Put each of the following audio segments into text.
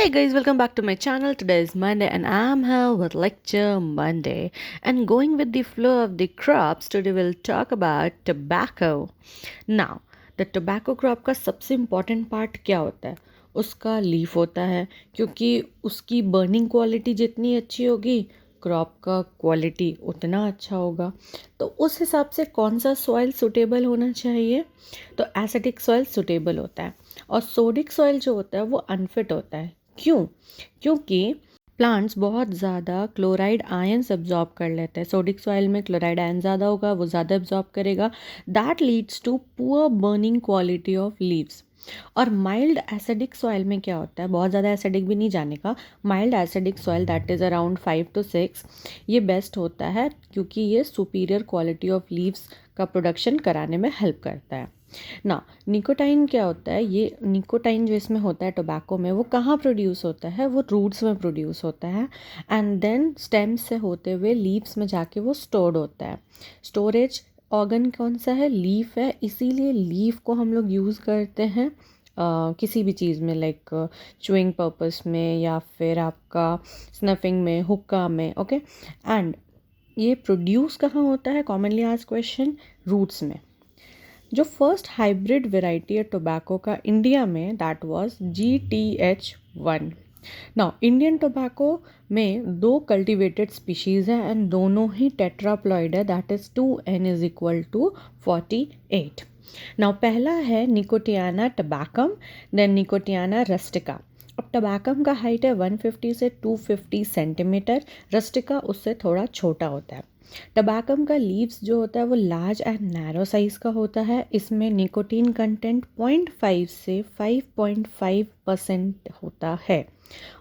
Hey guys, welcome back to my channel. Today is Monday and I'm here with Lecture Monday. And going with the flow of the crops, today we'll talk about tobacco. Now, the tobacco crop का सबसे important part क्या होता है? उसका leaf होता है, क्योंकि उसकी बर्निंग क्वालिटी जितनी अच्छी होगी क्रॉप का क्वालिटी उतना अच्छा होगा। तो उस हिसाब से कौन सा सॉइल सुटेबल होना चाहिए? तो एसिडिक सॉइल सुटेबल होता है और सोडिक सॉइल जो होता है वो अनफिट होता है। क्यों? क्योंकि प्लांट्स बहुत ज़्यादा क्लोराइड आयन्स एब्जॉर्ब कर लेते हैं। सोडिक सॉइल में क्लोराइड आयन ज़्यादा होगा, वो ज़्यादा एब्जॉर्ब करेगा। That leads to poor burning quality of leaves. और माइल्ड एसिडिक सॉइल में क्या होता है, बहुत ज़्यादा एसिडिक भी नहीं जाने का, mild acidic soil that is around 5 to 6 ये बेस्ट होता है, क्योंकि ये सुपीरियर क्वालिटी ऑफ लीव्स का प्रोडक्शन कराने में हेल्प करता है ना। निकोटाइन क्या होता है? ये निकोटाइन जो इसमें होता है टोबैको में, वो कहाँ प्रोड्यूस होता है? वो रूट्स में प्रोड्यूस होता है एंड देन स्टेम्स से होते हुए लीव्स में जाके वो स्टोर्ड होता है। स्टोरेज ऑर्गन कौन सा है? लीफ है। इसीलिए लीफ को हम लोग यूज़ करते हैं किसी भी चीज़ में, लाइक च्युइंग पर्पस में या फिर आपका स्नफिंग में, हुक्का में। ओके, एंड ये प्रोड्यूस कहाँ होता है? कॉमनली आस्क्ड क्वेश्चन, रूट्स में। जो फर्स्ट हाइब्रिड वेराइटी है टोबैको का इंडिया में, that was GTH1। Now Indian tobacco में दो कल्टिवेटेड स्पीशीज़ हैं एंड दोनों ही टेट्राप्लॉइड है, दैट इज़ 2N = 48। नाउ पहला है Nicotiana tabacum, then Nicotiana rustica. अब टबैकम का हाइट है 150 से 250 सेंटीमीटर, रस्टिका उससे थोड़ा छोटा होता है। टबैकम का लीव्स जो होता है वो लार्ज एंड नैरो साइज़ का होता है। इसमें निकोटीन कंटेंट 0.5 से 5.5% होता है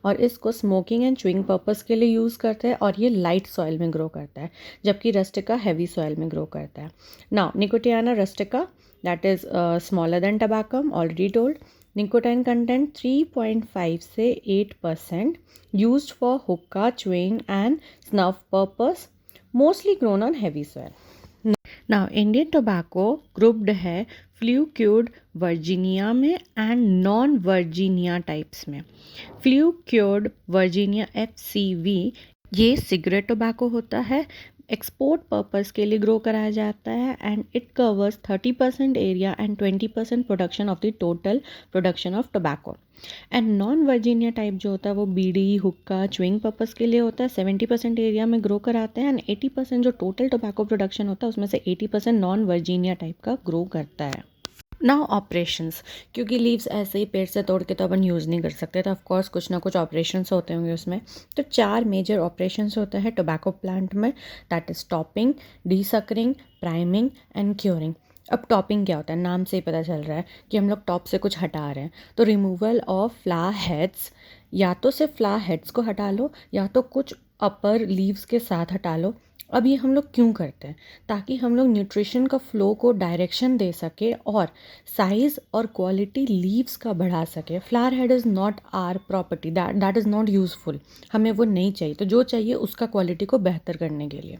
और इसको स्मोकिंग एंड च्युइंग पर्पस के लिए यूज़ करते हैं और ये लाइट सॉइल में ग्रो करता है, जबकि रस्टिका हैवी सॉइल में ग्रो करता है। Now nicotiana rustica that is smaller than tabacum, already told. Nicotine content 3.5 से 8%, used for hookah, chewing and snuff purposes, mostly grown on heavy soil. Now, Indian tobacco grouped है फ्लूक्यूड Virginia में and non Virginia types में। फ्लूक्यूड Virginia FCV ये cigarette tobacco होता है, export purpose के लिए grow कराया जाता है and it covers 30% area and 20% production of the total production of tobacco. And non Virginia type जो होता है वो बीड़ी, हुक्का, च्युइंग पर्पस के लिए होता है। 70% एरिया में ग्रो कराते हैं एंड 80% जो टोटल टोबैको प्रोडक्शन होता है उसमें से 80% नॉन वर्जीनिया टाइप का ग्रो करता है। नाउ ऑपरेशंस, क्योंकि लीव्स ऐसे ही पेड़ से तोड़ के तो अपन यूज़ नहीं कर सकते, तो ऑफकोर्स कुछ ना कुछ ऑपरेशंस होते होंगे उसमें। तो 4 मेजर ऑपरेशंस होते हैं टोबैको प्लांट में, that is topping, desuckering, priming and curing. अब टॉपिंग क्या होता है? नाम से ही पता चल रहा है कि हम लोग टॉप से कुछ हटा रहे हैं। तो रिमूवल ऑफ फ्लावर हेड्स, या तो सिर्फ फ्लावर हेड्स को हटा लो या तो कुछ अपर लीव्स के साथ हटा लो। अब ये हम लोग क्यों करते हैं? ताकि हम लोग न्यूट्रिशन का फ्लो को डायरेक्शन दे सके और साइज़ और क्वालिटी लीव्स का बढ़ा सके। Flower head is not our property, that is not useful, हमें वो नहीं चाहिए। तो जो चाहिए उसका क्वालिटी को बेहतर करने के लिए।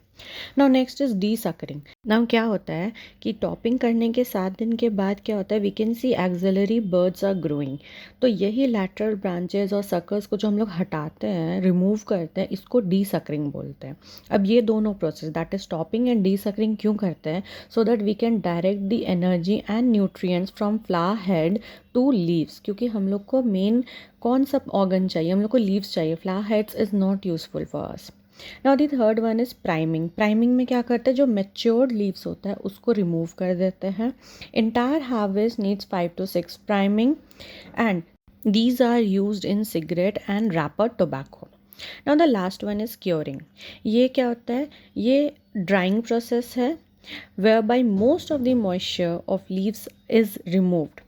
Now next is desuckering. Now क्या होता है कि टॉपिंग करने के 7 दिन के बाद क्या होता है, we can see axillary buds are growing. तो यही लैटरल ब्रांचेस और सकर्स को जो हम लोग हटाते हैं, रिमूव करते हैं, इसको डीसकरिंग बोलते हैं। अब ये दोनों process that is topping and desuckering क्यों करते हैं? So that we can direct the energy and nutrients from flower head to leaves, क्योंकि हम लोग को मेन कौन सा ऑर्गन चाहिए? हम लोग को लीव्स चाहिए। Flower heads is not useful for us. Now the third one is priming. Priming में क्या करते हैं, जो मेच्योर्ड लीव्स होता है उसको रिमूव कर देते हैं। Entire harvest needs 5 to 6 priming and these are used in cigarette and wrapper tobacco. Now the last one is curing. ये क्या होता है? ये drying process है whereby most of the moisture of leaves is removed.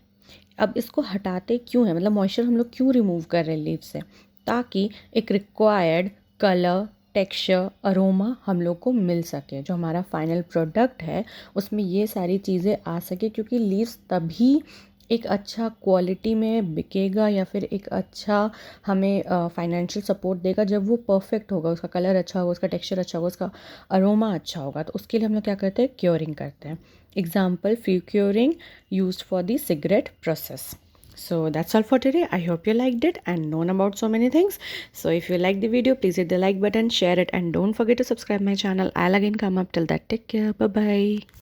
अब इसको हटाते क्यों है, मतलब मॉइस्चर हम लोग क्यों रिमूव कर रहे हैं लीव से? ताकि एक रिक्वायर्ड कलर, टेक्सचर, अरोमा हम लोग को मिल सके। जो हमारा फाइनल प्रोडक्ट है उसमें ये सारी चीज़ें आ सके, क्योंकि लीव्स तभी एक अच्छा क्वालिटी में बिकेगा या फिर एक अच्छा हमें फाइनेंशियल सपोर्ट देगा जब वो परफेक्ट होगा, उसका कलर अच्छा होगा, उसका टेक्सचर अच्छा होगा, उसका अरोमा अच्छा होगा। तो उसके लिए हम लोग क्या करते हैं? क्योरिंग करते हैं। Example, free curing used for the cigarette process. So that's all for today. I hope you liked it and known about so many things. So if you like the video, please hit the like button, share it, and don't forget to subscribe my channel. I'll again come up. Till that, take care. Bye bye.